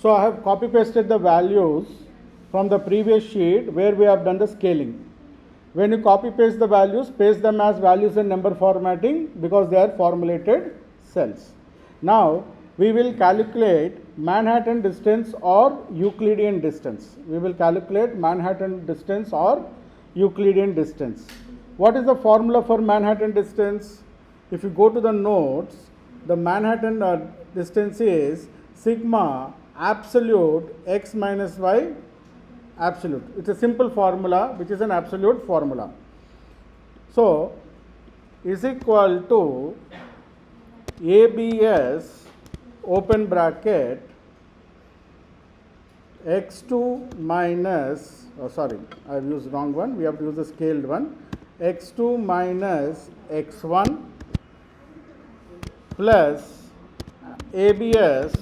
So I have copy pasted the values from the previous sheet where we have done the scaling. When you copy paste the values, paste them as values and number formatting because they are formulated cells. Now we will calculate Manhattan distance or Euclidean distance. We will calculate Manhattan distance or Euclidean distance. What is the formula for Manhattan distance? If you go to the notes, the Manhattan distance is sigma absolute x minus y absolute. It's a simple formula which is an absolute formula. So is equal to ABS open bracket x2 minus, I have used wrong one, we have to use the scaled one, x2 minus x1 plus ABS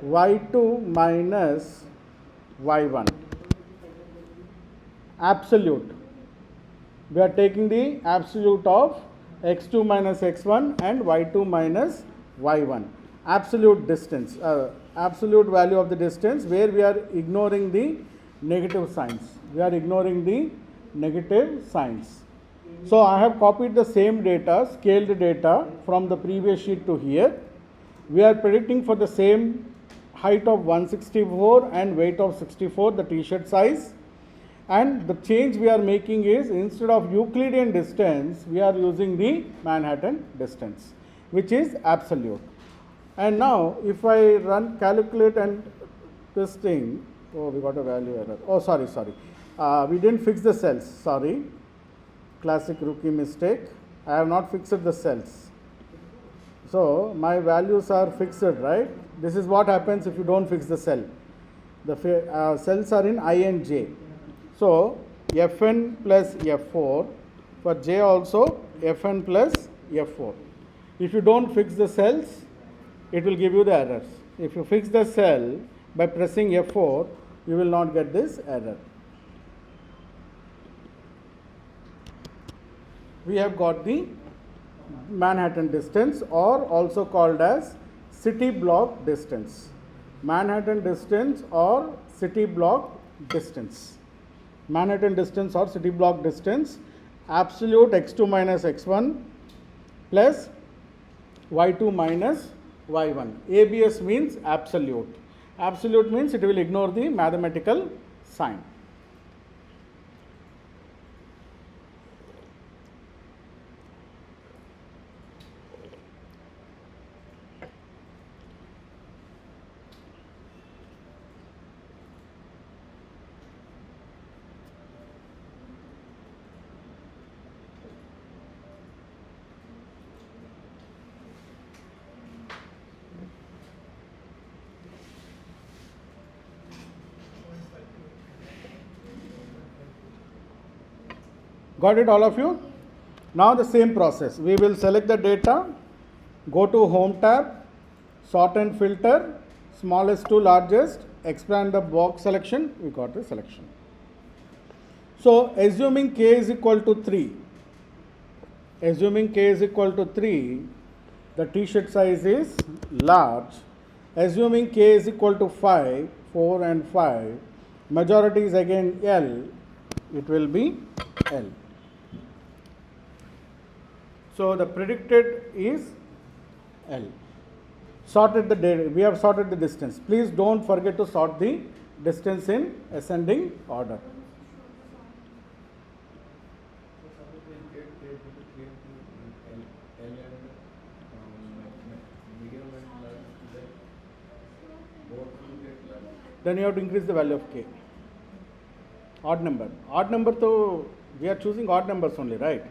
y2 minus y1 absolute. We are taking the absolute of x2 minus x1 and y2 minus y1. Absolute distance, absolute value of the distance where we are ignoring the negative signs. We are ignoring the negative signs. So I have copied the same data, scaled data from the previous sheet to here. We are predicting for the same height of 164 and weight of 64, the t-shirt size. And the change we are making is instead of Euclidean distance, we are using the Manhattan distance, which is absolute. And now if I run calculate and this thing, oh, we got a value error. Oh, sorry. We didn't fix the cells, sorry. Classic rookie mistake. I have not fixed the cells. So my values are fixed, right? This is what happens if you don't fix the cell. The cells are in I and J. So Fn plus F4, for J also Fn plus F4. If you don't fix the cells, it will give you the errors. If you fix the cell by pressing F4, you will not get this error. We have got the Manhattan distance, or also called as city block distance. Manhattan distance or city block distance. Manhattan distance or city block distance, absolute x2 minus x1 plus y2 minus y1. ABS means absolute. Absolute means it will ignore the mathematical sign. Got it, all of you? Now the same process. We will select the data, go to Home tab, sort and filter, smallest to largest, expand the box selection, we got the selection. So assuming k is equal to 3, the t-shirt size is large. Assuming k is equal to 5, 4 and 5, majority is again L, it will be L. So the predicted is L. Sorted the data, we have sorted the distance. Please don't forget to sort the distance in ascending order. Then you have to increase the value of k. Odd number. Odd number, so we are choosing odd numbers only, right?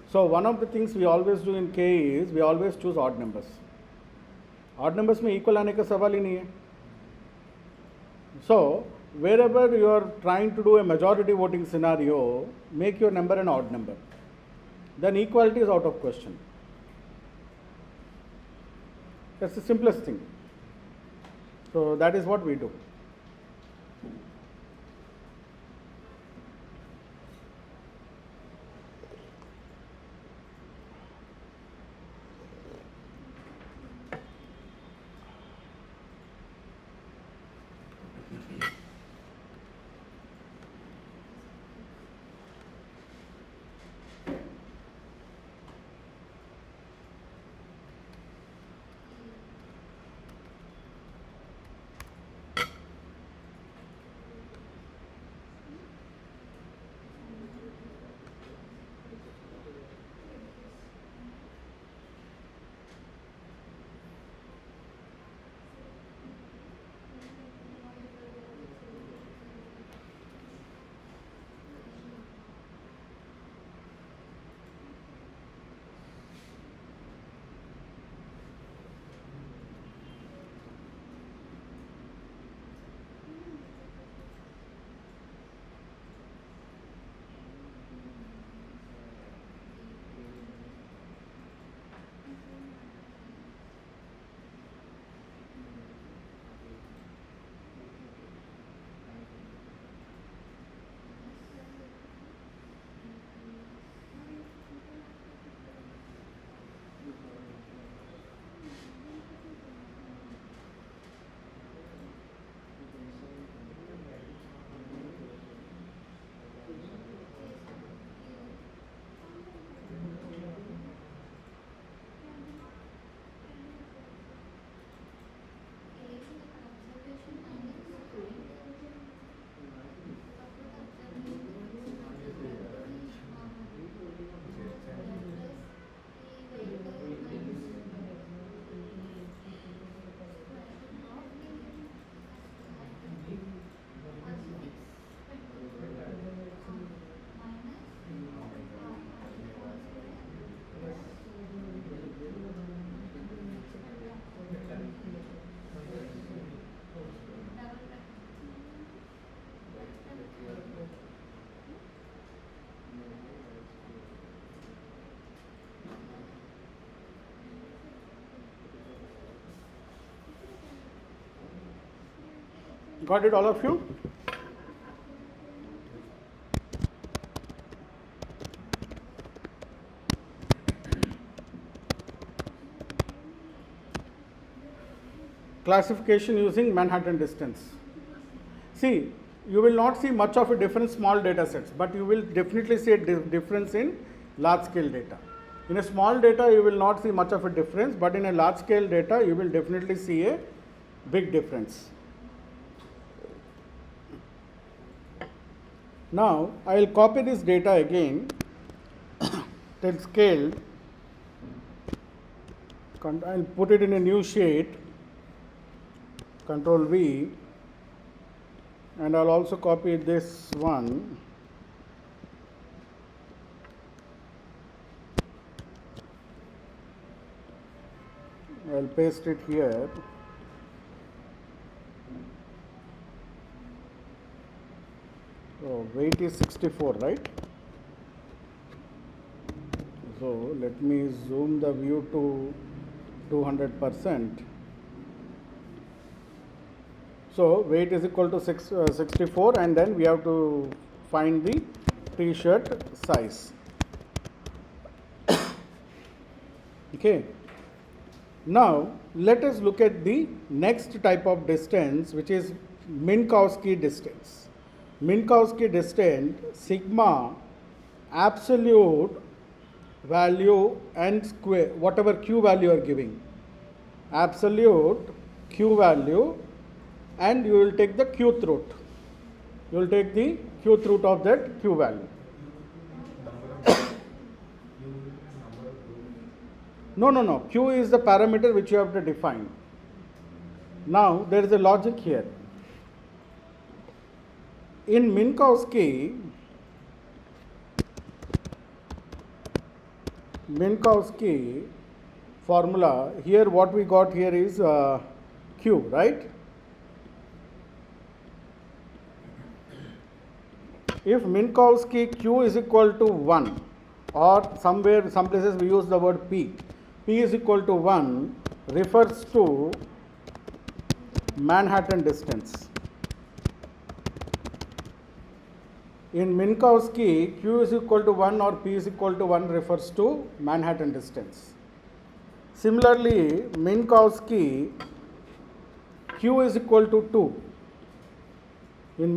So one of the things we always do in k is we always choose odd numbers. Odd numbers में equal आने का सवाल ही नहीं है. So wherever you are trying to do a majority voting scenario, make your number an odd number. Then equality is out of question. That's the simplest thing. So that is what we do. Got it, all of you? Classification using Manhattan distance. See, you will not see much of a difference small data sets, but you will definitely see a difference in large scale data. In a small data, you will not see much of a difference, but in a large scale data, you will definitely see a big difference. Now, I will copy this data again, then scale, I will put it in a new sheet, Control V, and I'll also copy this one. I'll paste it here. So weight is 64, right? So let me zoom the view to 200%. So weight is equal to 64, and then we have to find the t-shirt size. Okay. Now let us look at the next type of distance, which is Minkowski distance. Minkowski distance, sigma, absolute value and square, whatever q value you are giving, absolute q value, and you will take the qth root. You will take the qth root of that q value. No. Q is the parameter which you have to define. Now, there is a logic here. In Minkowski formula, here what we got here is Q, right? If Minkowski Q is equal to 1, or some places we use the word P is equal to 1, refers to Manhattan distance. In Minkowski, Q is equal to 1 or P is equal to 1 refers to Manhattan distance. Similarly, Minkowski, Q is equal to 2. In